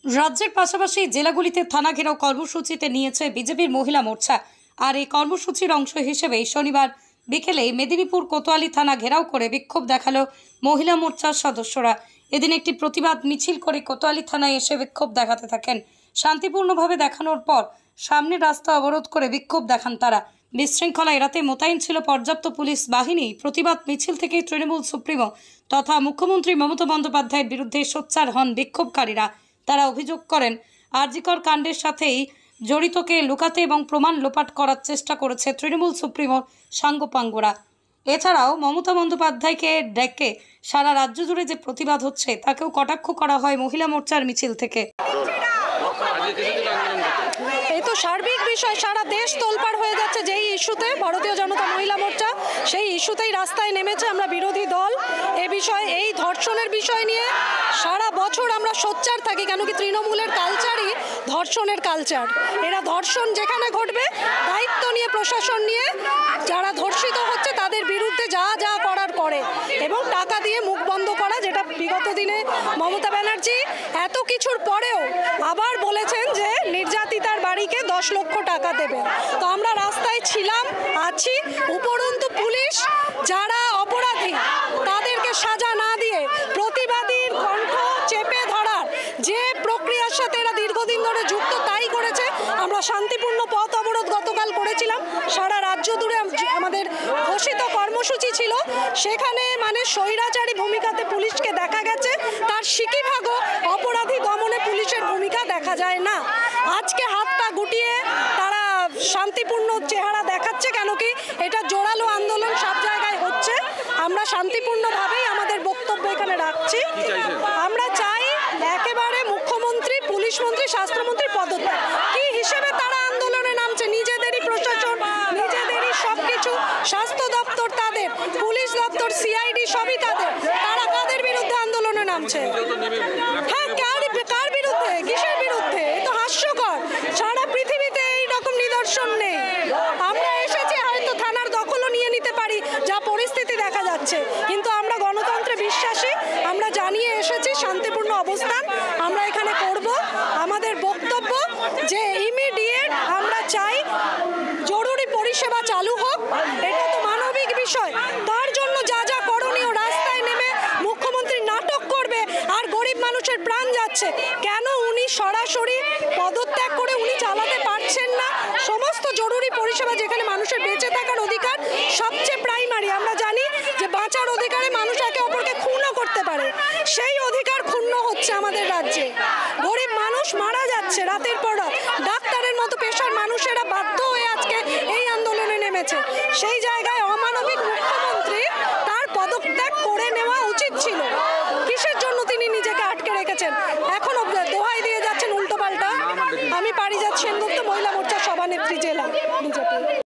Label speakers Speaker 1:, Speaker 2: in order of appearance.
Speaker 1: রাজ্যের পাশাপাশি জেলাগুলিতে থানা ঘেরাও কর্মসূচিতে নিয়েছে বিজেপির মহিলা মোর্চা। আর এই কর্মসূচির অংশ হিসেবে শনিবার বিকেলে মেদিনীপুর কোতোয়ালি থানা ঘেরাও করে বিক্ষোভ দেখালো মহিলা মোর্চার সদস্যরা। এদিন একটি প্রতিবাদ মিছিল করে কোতোয়ালি থানায় এসে বিক্ষোভ দেখাতে থাকেন। শান্তিপূর্ণভাবে দেখানোর পর সামনের রাস্তা অবরোধ করে বিক্ষোভ দেখান তারা। বিশৃঙ্খলা এড়াতে মোতায়েন ছিল পর্যাপ্ত পুলিশ বাহিনী। প্রতিবাদ মিছিল থেকে তৃণমূল সুপ্রিমো তথা মুখ্যমন্ত্রী মমতা বন্দ্যোপাধ্যায়ের বিরুদ্ধে সোচ্চার হন বিক্ষোভকারীরা। তারা অভিযোগ করেন, আরজিকর কাণ্ডের সাথেই জড়িতকে লুকাতে এবং প্রমাণ লোপাট করার চেষ্টা করেছে তৃণমূল সুপ্রিমো সাঙ্গপাঙ্গরা। এছাড়াও মমতা বন্দ্যোপাধ্যায়কে ডেকে সারা রাজ্য জুড়ে যে প্রতিবাদ হচ্ছে তাকেও কটাক্ষ করা হয় মহিলা মোর্চার মিছিল থেকে।
Speaker 2: এই তো সার্বিক বিষয়, সারা দেশ তোলপাড় হয়ে যাচ্ছে যেই ইস্যুতে ভারতীয় জনতা মহিলা মোর্চা সেই ইস্যুতেই রাস্তায় নেমেছে। আমরা বিরোধী দল এ বিষয়ে, এই ধর্ষণের বিষয় নিয়ে সারা বছর আমরা সোচ্চার থাকি, কেন কি তৃণমূলের কালচারই ধর্ষণের কালচার। এরা ধর্ষণ যেখানে ঘটবে দায়িত্ব নিয়ে, প্রশাসন নিয়ে, যারা ধর্ষিত হচ্ছে তাদের বিরুদ্ধে যা যা করার করে এবং টাকা দিয়ে মুখ বন্ধ করা, যেটা বিগত দিনে মমতা ব্যানার্জি এত কিছুর পরেও আবার বলেছেন যে নির্যাতিতার বাড়িকে 10 লক্ষ টাকা দেবে। তো আমরা রাস্তায় ছিলাম, আছি। উপরন্তু পুলিশ যারা অপরাধী তাদেরকে সাজা না দিয়ে প্রতিবাদীর কণ্ঠ চেপে ধরার যে প্রক্রিয়ার সাথে এরা দীর্ঘদিন ধরে যুক্ত তাই করেছে। আমরা শান্তিপূর্ণ পথ অবরোধ গতকাল করেছিলাম। সারা রাজ্য জুড়ে আমাদের ঘোষিত কর্মসূচি ছিল। সেখানে মানে স্বৈরাচারী ভূমিকাতে পুলিশকে দেখা গেছে, তার সিকিভাগও অপরাধী দমনে পুলিশের ভূমিকা দেখা যায় না। আজকে হাত পা গুটিয়ে তারা শান্তিপূর্ণ চেহারা দেখাচ্ছে, কেন কি এটা জোরালো আন্দোলন সব জায়গায় হচ্ছে। আমরা শান্তিপূর্ণভাবেই আমাদের বক্তব্য এখানে রাখছি। আমরা চাই একেবারে মুখ্যমন্ত্রী, পুলিশ মন্ত্রী, স্বাস্থ্যমন্ত্রী পদত্যাগ। কি হিসেবে তারা আন্দোলনে নামছে? নিজেদেরই প্রশাসন, নিজেদেরই সবকিছু, স্বাস্থ্য দপ্তর তাদের, পুলিশ দপ্তর, সিআইডি সবই তাদের। তারা কাদের বিরুদ্ধে আন্দোলনে নামছে? হ্যাঁ, কার বিরুদ্ধে? কিসের বিরুদ্ধে? এ তো হাস্যকর। সারা পৃথিবীতে এইরকম নিদর্শন নেই। আমরা এসেছি হয়তো থানার দখলও নিয়ে নিতে পারি, যা পরিস্থিতি দেখা যাচ্ছে, কিন্তু আমরা গণতন্ত্রে বিশ্বাসী। আমরা জানিয়ে এসেছি শান্তিপূর্ণ অবস্থান আমরা এখানে করব। আমাদের বক্তব্য যে ইমিডিয়েট আমরা চাই জরুরি পরিষেবা চালু হোক। এটা তো মানবিক বিষয়। তার জন্য যা যা করণীয়, রাস্তায় নেমে মুখ্যমন্ত্রী নাটক করবে আর গরিব মানুষের প্রাণ যাচ্ছে, কেন উনি সরাসরি পদত্যাগ করে উনি চালাতে পারছেন না? সমস্ত জরুরি পরিষেবা যেখানে মানুষের বেঁচে থাকার অধিকার সবচেয়ে প্রাইমারি। আমরা জানি যে বাঁচার অধিকারে মানুষ একে অপরকে খুনও করতে পারে, সেই অধিকার ক্ষুণ্ণ হচ্ছে আমাদের রাজ্যে। গরিব মানুষ মারা যাচ্ছে রাতের পর রাত। ডাক্তারের মতো পেশার মানুষেরা বাধ্য হয়ে আজকে এই আন্দোলনে নেমেছে। সেই জায়গায় অমানবিক মুখ্যমন্ত্রী, তার পদত্যাগ করে নেওয়া উচিত ছিল। কিসের জন্য তিনি নিজেকে আটকে রেখেছেন? এখনো দোহাই দিয়ে যাচ্ছেন উল্টোপাল্টা। আমি পারিজাত সেনগুপ্ত, মহিলা মোর্চার সভানেত্রী, জেলা বিজেপি।